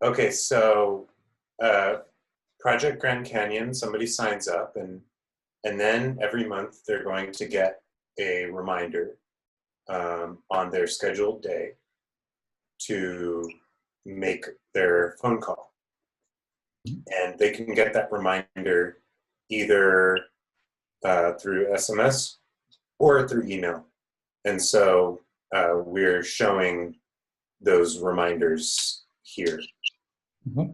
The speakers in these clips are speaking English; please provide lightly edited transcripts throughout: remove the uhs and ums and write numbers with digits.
Okay, so uh, Project Grand Canyon, somebody signs up, and then every month they're going to get a reminder on their scheduled day to make their phone call. And they can get that reminder either through SMS or through email. And so we're showing those reminders here. Mm-hmm.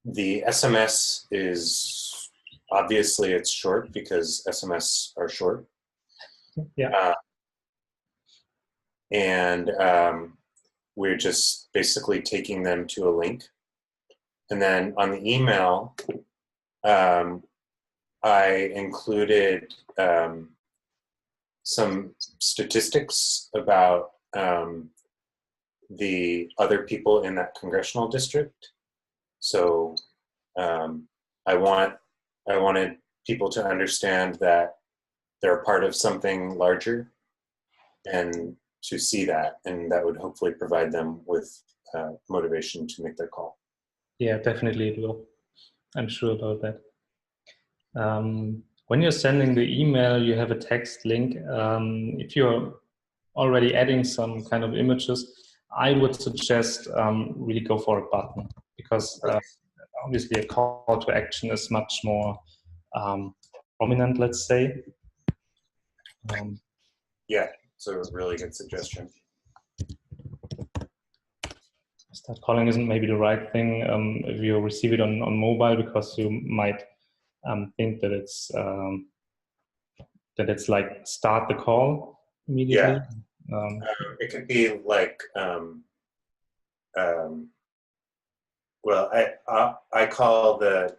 The SMS is obviously it's short because SMS are short. Yeah. And we're just basically taking them to a link. And then on the email, I included some statistics about the other people in that congressional district. So I wanted people to understand that they're a part of something larger and to see that, and that would hopefully provide them with motivation to make their call. Yeah, definitely it will. I'm sure about that. When you're sending the email, you have a text link. If you're already adding some kind of images, I would suggest really go for a button, because obviously a call to action is much more prominent, let's say. Yeah, it's a really good suggestion. Start calling isn't maybe the right thing if you receive it on mobile, because you might think that it's like start the call immediately. Yeah. It could be like, well, I call the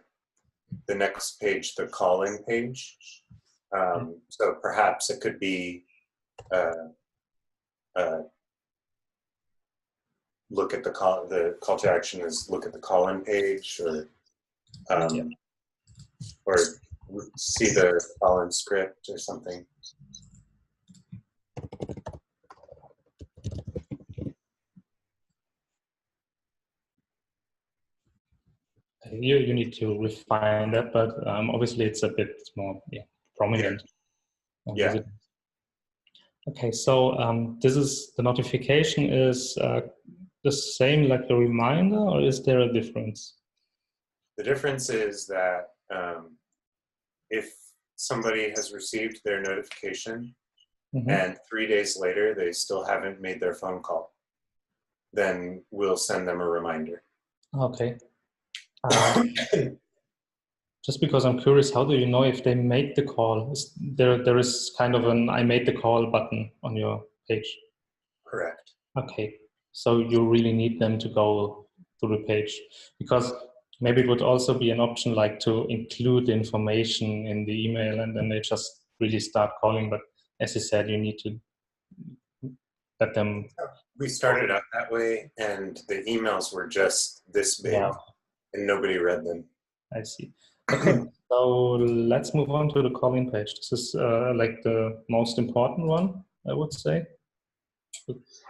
next page the call-in page. So perhaps it could be look at the call to action is look at the call-in page, or see the call-in script or something. You need to refine that, but obviously it's a bit more prominent. Yeah. Okay, so this is the notification is the same like the reminder, or is there a difference? The difference is that if somebody has received their notification and 3 days later they still haven't made their phone call, then we'll send them a reminder. Okay. Just because I'm curious, how do you know if they made the call? There is kind of an I made the call button on your page? Correct. Okay, so you really need them to go to the page, because maybe it would also be an option like to include the information in the email and then they just really start calling. But as you said, you need to let them. We started out that way, and the emails were just this big, and nobody read them. I see. Okay, so let's move on to the call-in page. This is like the most important one, I would say.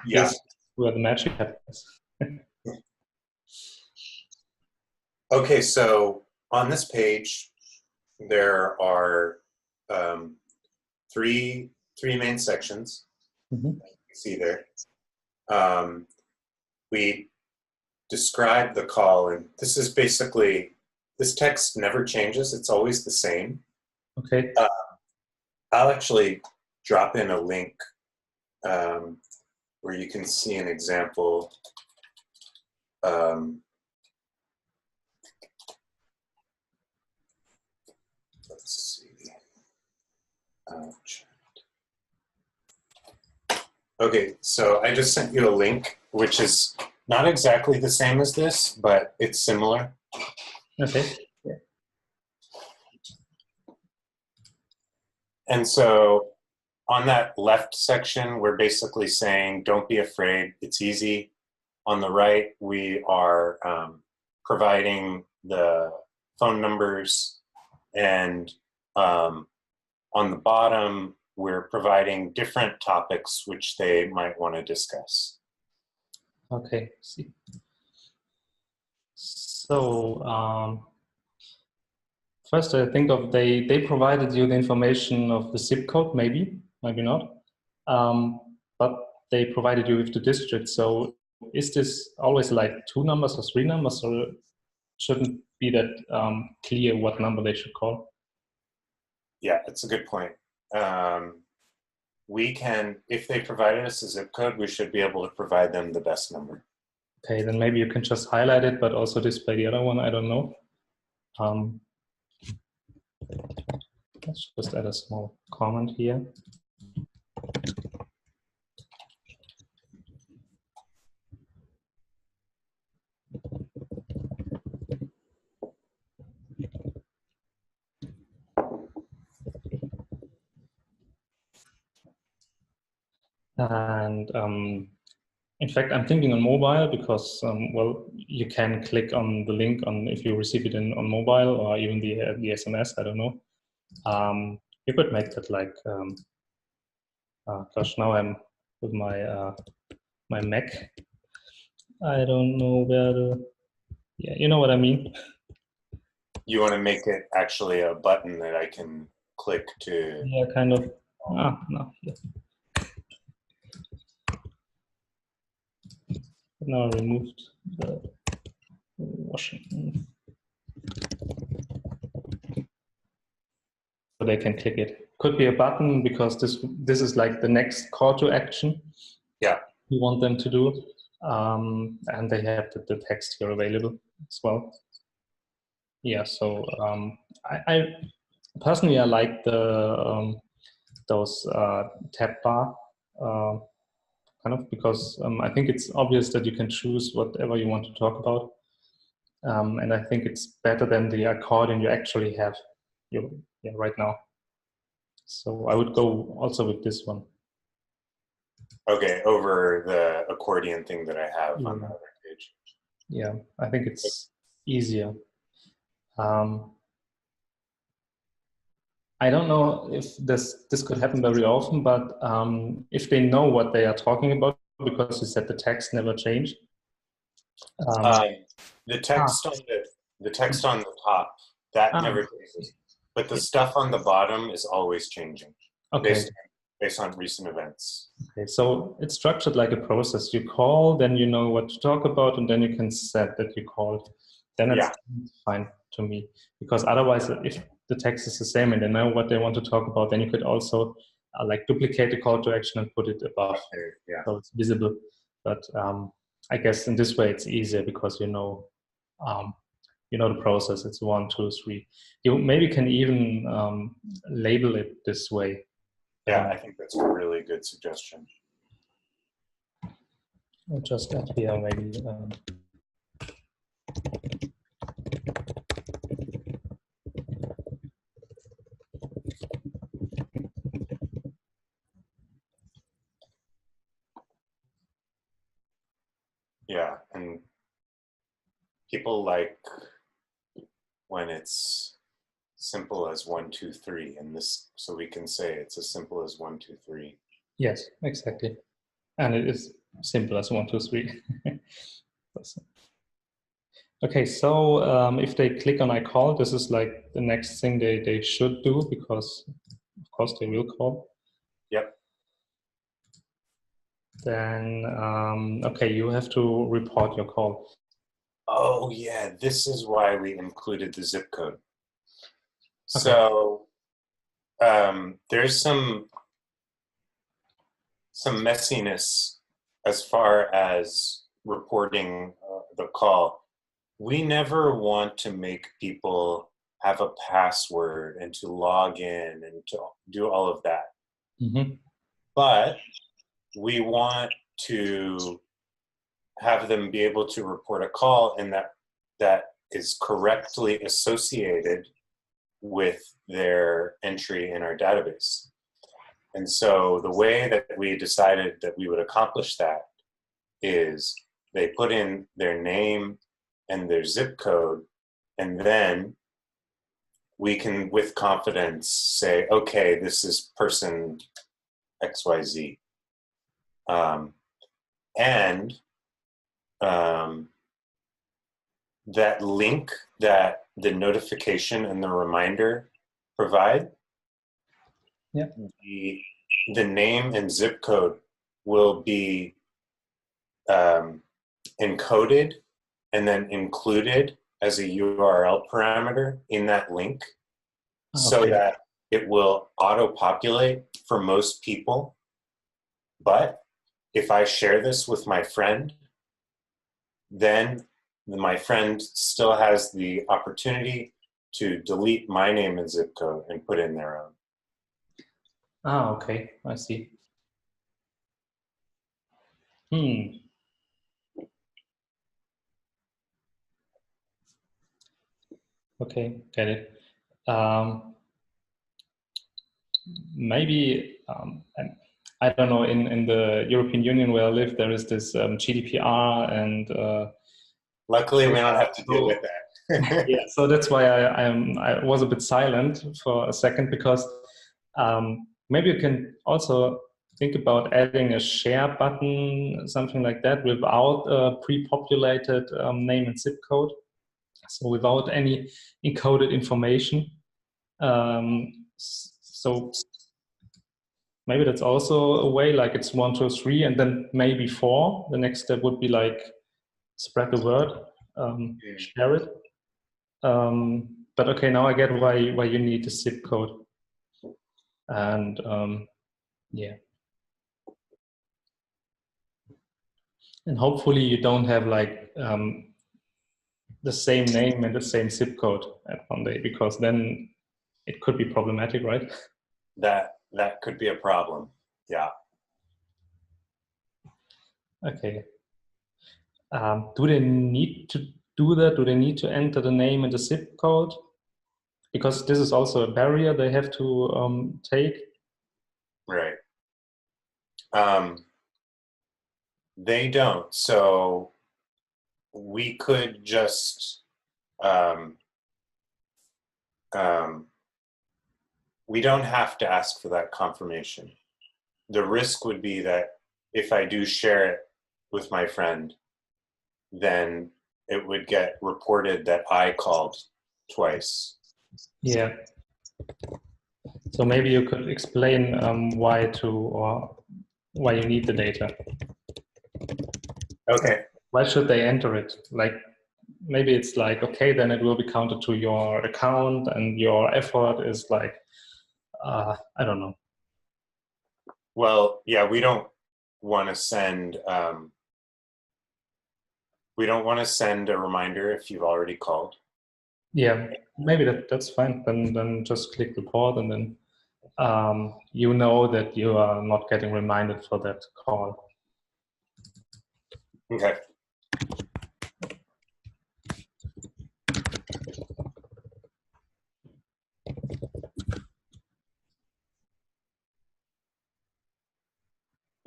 Yeah. This is where the magic happens. Okay, so on this page, there are three main sections. You can see there. We describe the call, and this is basically, this text never changes. It's always the same. Okay. I'll actually drop in a link where you can see an example. Let's see. Okay, so I just sent you a link, which is not exactly the same as this, but it's similar. Okay. Yeah. And so on that left section, we're basically saying, don't be afraid, it's easy. On the right, we are providing the phone numbers and on the bottom, we're providing different topics which they might want to discuss. Okay, see. So first I think of they provided you the information of the zip code, maybe not, but they provided you with the district. So is this always like 2 numbers or 3 numbers, or shouldn't be that clear what number they should call? Yeah, that's a good point. We can, if they provided us a zip code, we should be able to provide them the best number. Okay, then maybe you can just highlight it, but also display the other one. I don't know. Let's just add a small comment here. And in fact, I'm thinking on mobile because, well, you can click on the link on if you receive it on mobile or even the SMS, I don't know. You could make that like, gosh, now I'm with my, my Mac. I don't know where the, yeah, you know what I mean? You want to make it actually a button that I can click to. Yeah, kind of. No. Yeah. Now I removed the Washington. So they can click it. Could be a button because this is like the next call to action. Yeah. You want them to do. And they have the text here available as well. Yeah, so I personally I like the those tab bar kind of because I think it's obvious that you can choose whatever you want to talk about, and I think it's better than the accordion you actually have right now. So I would go also with this one. Okay, over the accordion thing that I have on the other page. Yeah, I think it's easier. I don't know if this could happen very often, but if they know what they are talking about, because you said the text never changed. The text on the top that never changes, but the stuff on the bottom is always changing. Okay. Based on recent events. Okay, so it's structured like a process. You call, then you know what to talk about, and then you can set that you called. Then it's fine to me, because otherwise, if the text is the same and they know what they want to talk about, then you could also like duplicate the call to action and put it above, so it's visible. But I guess in this way it's easier because you know the process. It's 1, 2, 3. You maybe can even label it this way. Yeah, I think that's a really good suggestion. I'll just add here maybe. Yeah, and people like when it's simple as 1, 2, 3, and this, so we can say it's as simple as 1, 2, 3. Yes, exactly, and it is simple as 1, 2, 3. Okay, so if they click on I call, this is like the next thing they should do, because of course they will call. Yep. Then okay, you have to report your call. Oh yeah, this is why we included the zip code. Okay. So there's some messiness as far as reporting the call. We never want to make people have a password and to log in and to do all of that. Mm-hmm. But we want to have them be able to report a call and that is correctly associated with their entry in our database. And so the way that we decided that we would accomplish that is they put in their name and their zip code, and then we can with confidence say, okay, this is person XYZ. And that link that the notification and the reminder provide, yeah. the name and zip code will be encoded and then included as a URL parameter in that link, so that it will auto-populate for most people. But if I share this with my friend, then my friend still has the opportunity to delete my name and zip code and put in their own. Okay, I see. Okay, get it. Maybe, I don't know, in the European Union where I live, there is this GDPR and... Luckily, we don't have to deal with that. Yeah, so that's why I was a bit silent for a second, because maybe you can also think about adding a share button, something like that, without a pre-populated name and zip code. So without any encoded information. So maybe that's also a way, like it's 1, 2, 3, and then maybe 4. The next step would be like spread the word, share it. But okay, now I get why you need the zip code. And yeah. And hopefully you don't have like the same name and the same zip code at one day, because then it could be problematic, right? That could be a problem. Yeah. Okay. Do they need to do that? Do they need to enter the name and the zip code? Because this is also a barrier they have to take. Right. They don't. So we could just we don't have to ask for that confirmation. The risk would be that if I do share it with my friend, then it would get reported that I called twice. Yeah. So maybe you could explain why you need the data. Okay. Why should they enter it? Like, maybe it's like, okay, then it will be counted to your account and your effort is like, I don't know. Well, yeah, we don't want to send a reminder if you've already called. Yeah, maybe that's fine. Then just click report, and then you know that you are not getting reminded for that call. Okay.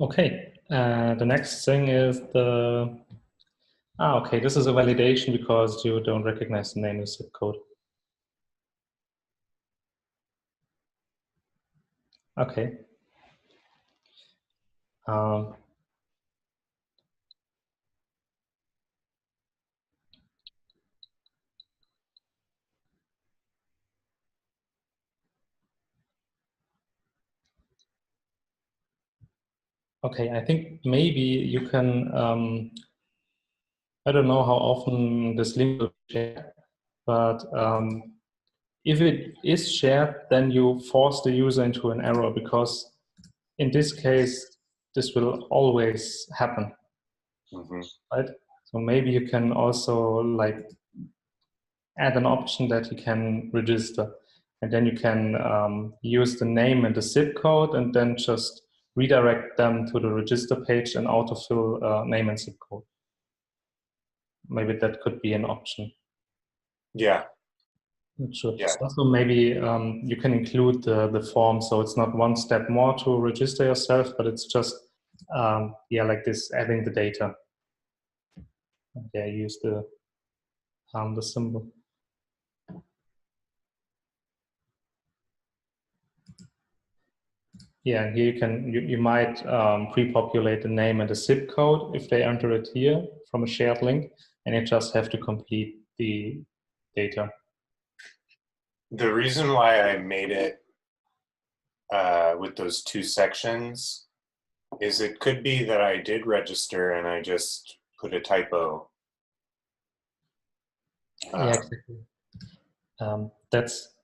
Okay, the next thing is okay, this is a validation because you don't recognize the name and zip code. Okay. Okay, I think maybe you can, I don't know how often this link will be shared, but if it is shared, then you force the user into an error, because in this case, this will always happen, right? So maybe you can also like add an option that you can register, and then you can use the name and the zip code, and then just redirect them to the register page and autofill name and zip code. Maybe that could be an option. Yeah. Not sure. Yeah. Also, maybe you can include the form, so it's not one step more to register yourself, but it's just like this, adding the data. Yeah, use the symbol. Yeah, here you might pre-populate the name and the zip code if they enter it here from a shared link, and you just have to complete the data. The reason why I made it with those two sections is it could be that I did register and I just put a typo. Yeah, exactly. That's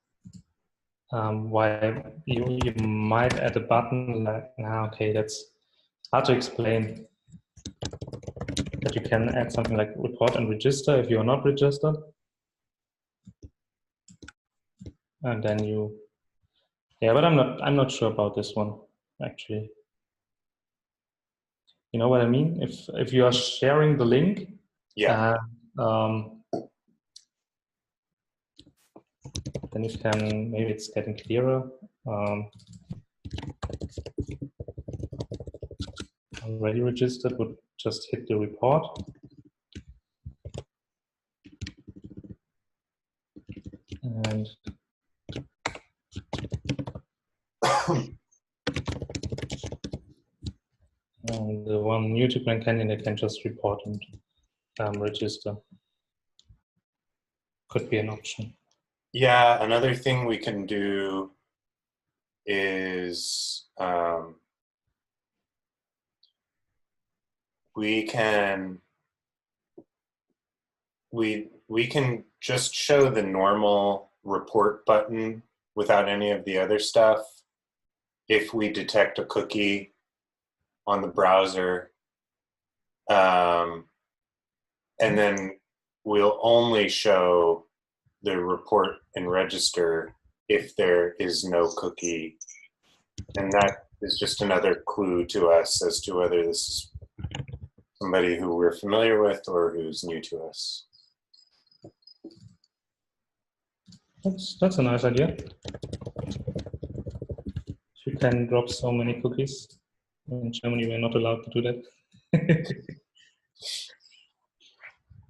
why you might add a button like, okay, that's hard to explain. That you can add something like report and register if you're not registered. And then yeah, but I'm not sure about this one, actually. You know what I mean? If you are sharing the link, Yeah. Then you can, maybe it's getting clearer. Already registered would just hit the report. And the one new to Grand Canyon, they can just report and register. Could be an option. Yeah, another thing we can do is we can just show the normal report button without any of the other stuff if we detect a cookie on the browser, and then we'll only show the report and register if there is no cookie, and that is just another clue to us as to whether this is somebody who we're familiar with or who's new to us. That's a nice idea. You can drop so many cookies. In Germany, we're not allowed to do that.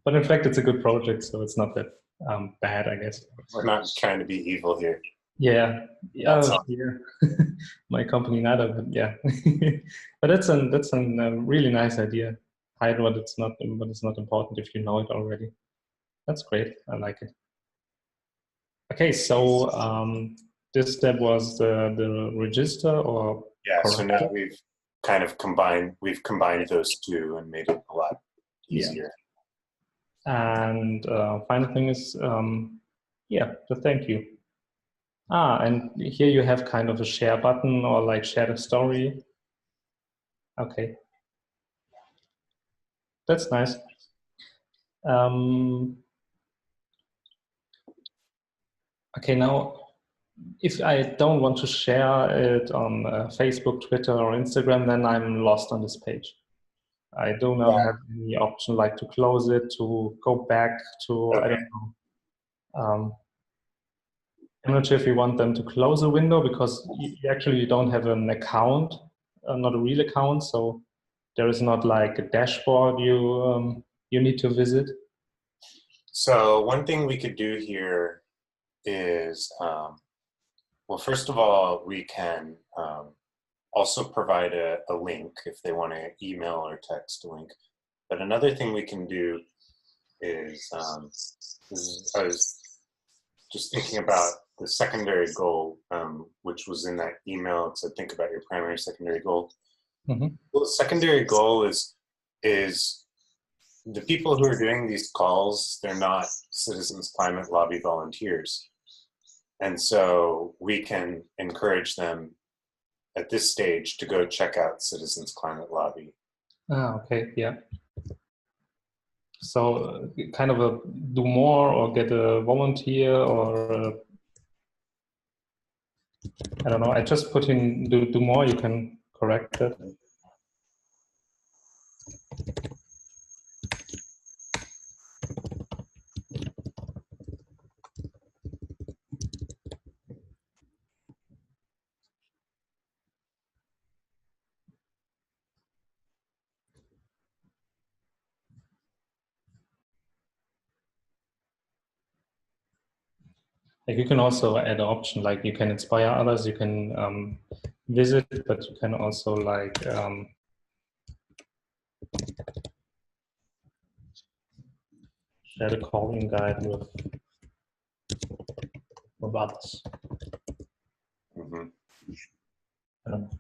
But in fact, it's a good project, so it's not that bad, I guess. We're not trying to be evil here. Yeah, yeah. My company neither, but yeah. But that's a really nice idea. Hide what it's not important if you know it already. That's great. I like it. Okay, so this step was the register, or yeah. correct? So now we've kind of combined those two and made it a lot easier. Yeah. And final thing is, yeah, the thank you. And here you have kind of a share button or like share a story. Okay. That's nice. Okay, now, if I don't want to share it on Facebook, Twitter, or Instagram, then I'm lost on this page. I do not have any option like to close it, to go back to, I don't know. I'm not sure if you want them to close a window because you don't have an account, not a real account. So there is not like a dashboard you need to visit. So one thing we could do here is, well, first of all, we can also provide a link if they want to email or text a link. But another thing we can do is, I was just thinking about the secondary goal, which was in that email. It said, think about your primary, secondary goal. Mm-hmm. Well, the secondary goal is the people who are doing these calls, they're not Citizens Climate Lobby volunteers. And so we can encourage them at this stage to go check out Citizens Climate Lobby. Okay, yeah. So kind of a do more or get a volunteer or I don't know. I just put in do more. You can correct that. Like you can also add an option like you can inspire others. You can visit, but you can also like share the calling guide with others. Mm-hmm. I don't know.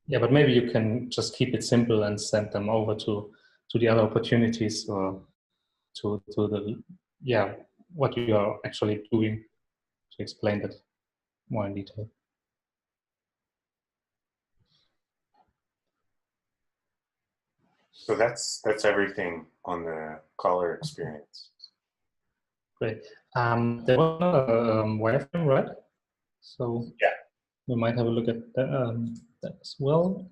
Yeah, but maybe you can just keep it simple and send them over to the other opportunities or to the what you are actually doing to explain that more in detail. So that's everything on the caller experience. Great. There was another wireframe, right? So yeah, we might have a look at that, that as well.